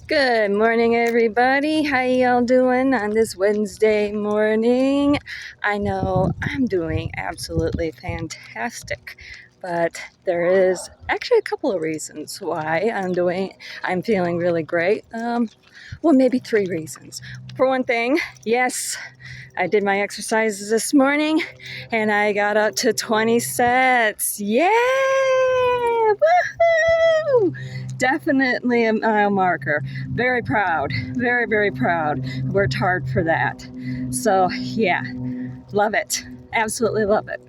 Good morning, everybody. How y'all doing on this Wednesday morning? I know I'm doing absolutely fantastic, but there is actually a couple of reasons why I'm feeling really great. Well, maybe three reasons. For one thing, yes, I did my exercises this morning and I got up to 20 sets. Yay! Woohoo! Definitely a mile marker. Very proud. Very, very proud. Worked hard for that. So, yeah, love it. Absolutely love it.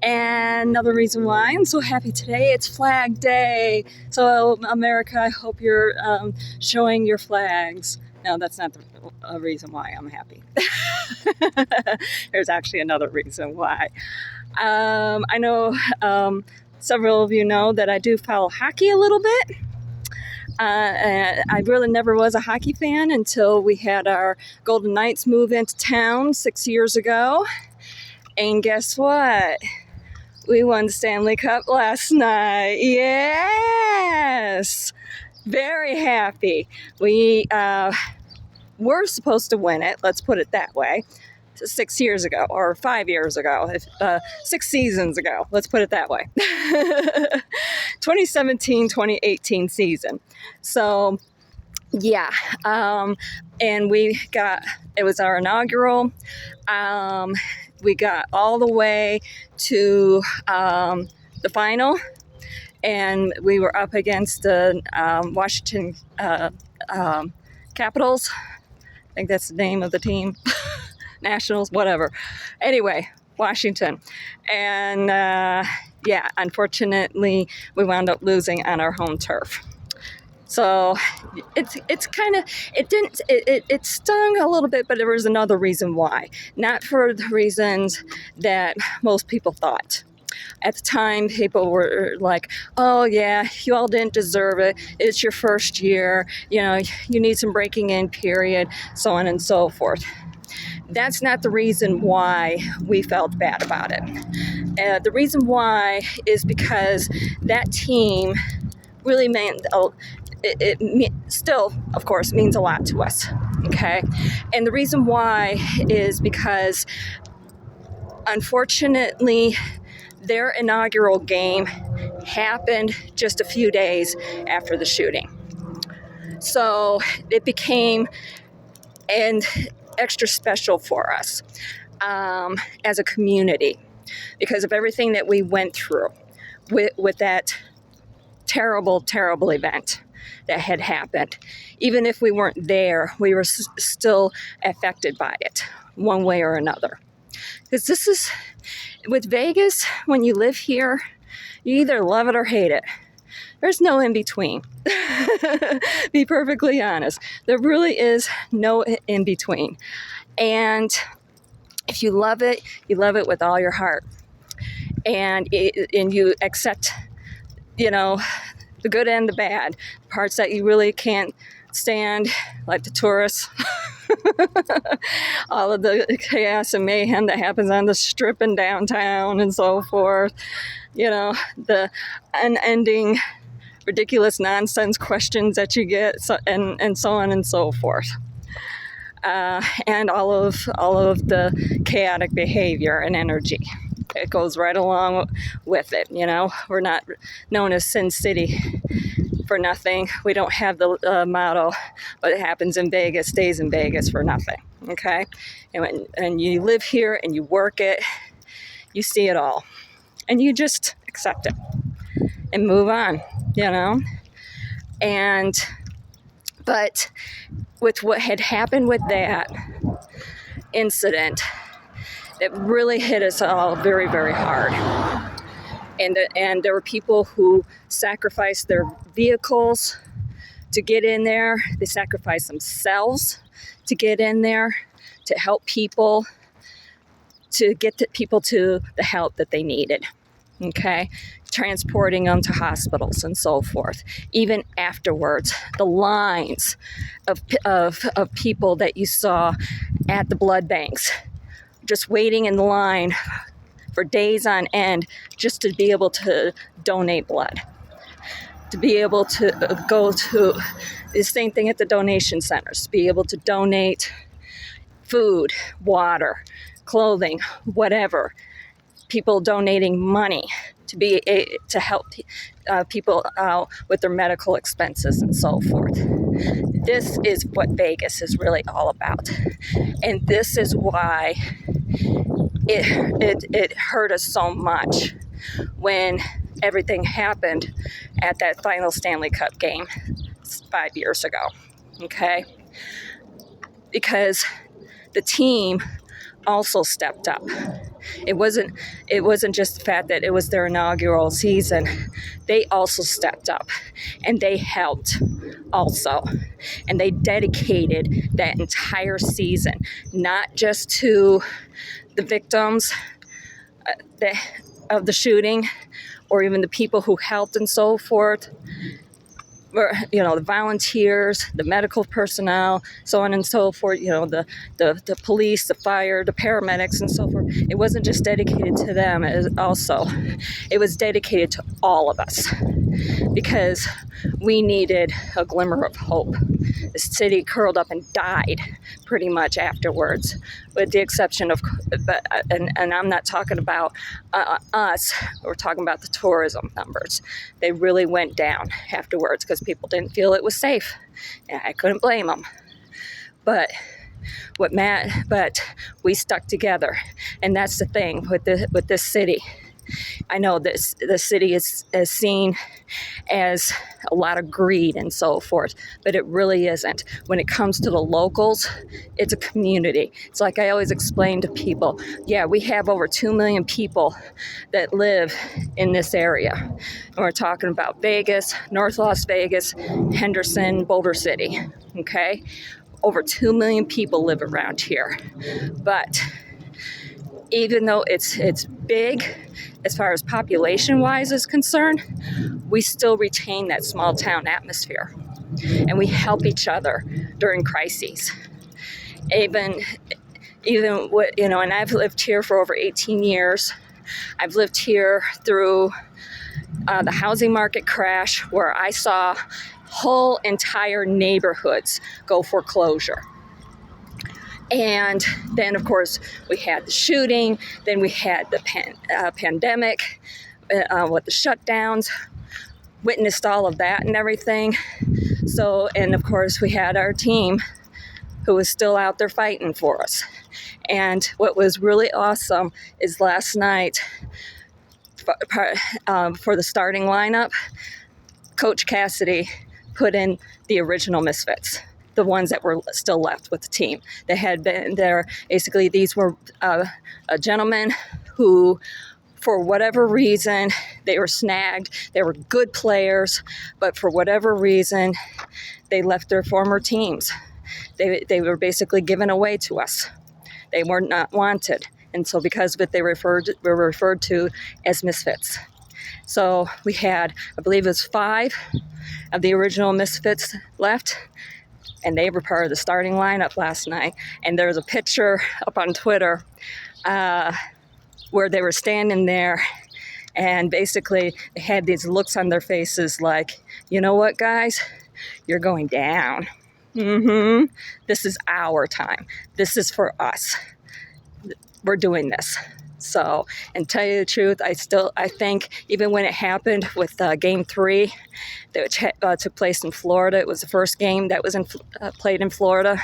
And another reason why I'm so happy today, it's Flag Day. So, America, I hope you're showing your flags. No, that's not a reason why I'm happy. There's actually another reason why. I know several of you know that I do follow hockey a little bit. I really never was a hockey fan until we had our Golden Knights move into town 6 years ago. And guess what? We won the Stanley Cup last night. Yes! Very happy. We were supposed to win it, let's put it that way, 6 years ago, or 5 years ago, 6 seasons ago, let's put it that way. 2017-2018 season. So, yeah, and it was our inaugural. We got all the way to the final, and we were up against the Washington Capitals. I think that's the name of the team. Nationals, whatever. Anyway, Washington. And unfortunately, we wound up losing on our home turf. So it's kind of, it stung a little bit, but there was another reason why. Not for the reasons that most people thought. At the time, people were like, oh yeah, you all didn't deserve it. It's your first year. You know, you need some breaking in period, so on and so forth. That's not the reason why we felt bad about it. The reason why is because that team really meant, it still, of course, means a lot to us, okay? And the reason why is because, unfortunately, their inaugural game happened just a few days after the shooting. So it became extra special for us as a community because of everything that we went through with that terrible, terrible event that had happened. Even if we weren't there, we were still affected by it one way or another. Because this is, with Vegas, when you live here, you either love it or hate it. There's no in between. Be perfectly honest. There really is no in between. And if you love it with all your heart. And you accept, the good and the bad, parts that you really can't stand, like the tourists. All of the chaos and mayhem that happens on the strip and downtown and so forth. The unending ridiculous nonsense questions that you get, and so on and so forth. And all of the chaotic behavior and energy. It goes right along with it. We're not known as Sin City for nothing. We don't have the motto, but it happens in Vegas, stays in Vegas for nothing. Okay? And you live here and you work it, you see it all. And you just accept it and move on, But with what had happened with that incident, it really hit us all very, very hard. And there were people who sacrificed their vehicles to get in there. They sacrificed themselves to get in there, to help people, to get people to the help that they needed. Okay? Transporting them to hospitals and so forth. Even afterwards, the lines of people that you saw at the blood banks, just waiting in the line for days on end just to be able to donate blood. to be able to go to the same thing at the donation centers, to be able to donate food, water, clothing, whatever. People donating money to help people out with their medical expenses and so forth. This is what Vegas is really all about. And this is why it hurt us so much when everything happened at that final Stanley Cup game 5 years ago, okay? Because the team also stepped up. It wasn't just the fact that it was their inaugural season. They also stepped up and they helped also. And they dedicated that entire season, not just to the victims of the shooting or even the people who helped and so forth, or, the volunteers, the medical personnel, so on and so forth, the police, the fire, the paramedics and so forth. It wasn't just dedicated to them, it was dedicated to all of us because we needed a glimmer of hope. The city curled up and died pretty much afterwards, with the exception of, and I'm not talking about us, we're talking about the tourism numbers. They really went down afterwards because people didn't feel it was safe. And I couldn't blame them. But we stuck together, and that's the thing with this city. I know the city is seen as a lot of greed and so forth, but it really isn't. When it comes to the locals, it's a community. It's like I always explain to people, yeah, we have over 2 million people that live in this area. And we're talking about Vegas, North Las Vegas, Henderson, Boulder City, okay? Over 2 million people live around here. But even though it's big as far as population-wise is concerned, we still retain that small town atmosphere. And we help each other during crises. Even and I've lived here for over 18 years. I've lived here through the housing market crash, where I saw whole entire neighborhoods go foreclosure. And then, of course, we had the shooting. Then we had the pandemic with the shutdowns. Witnessed all of that and everything. So, and of course, we had our team who was still out there fighting for us. And what was really awesome is last night, for the starting lineup, Coach Cassidy put in the original Misfits, the ones that were still left with the team. They had been there. Basically, these were a gentleman who, for whatever reason, they were snagged. They were good players, but for whatever reason, they left their former teams. They were basically given away to us. They were not wanted. And so because of it, they were referred to as Misfits. So we had, I believe it was 5 of the original Misfits left, and they were part of the starting lineup last night. And there was a picture up on Twitter where they were standing there, and basically they had these looks on their faces like, you know what, guys, you're going down. This is our time. This is for us. We're doing this. So, and tell you the truth, I think even when it happened with Game 3 that took place in Florida, it was the first game that was played in Florida.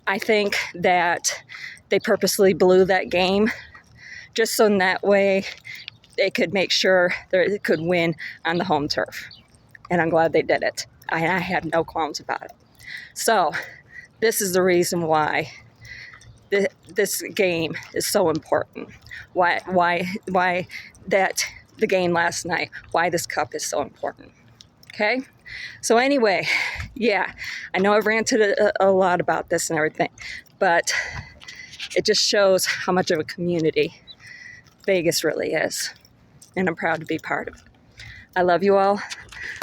I think that they purposely blew that game just so in that way they could make sure that it could win on the home turf. And I'm glad they did it. I have no qualms about it. So, this is the reason why this game is so important. Why that the game last night, why this cup is so important. Okay? So anyway, yeah, I know I've ranted a lot about this and everything, but it just shows how much of a community Vegas really is. And I'm proud to be part of it. I love you all.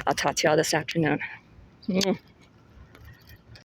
I'll talk to you all this afternoon.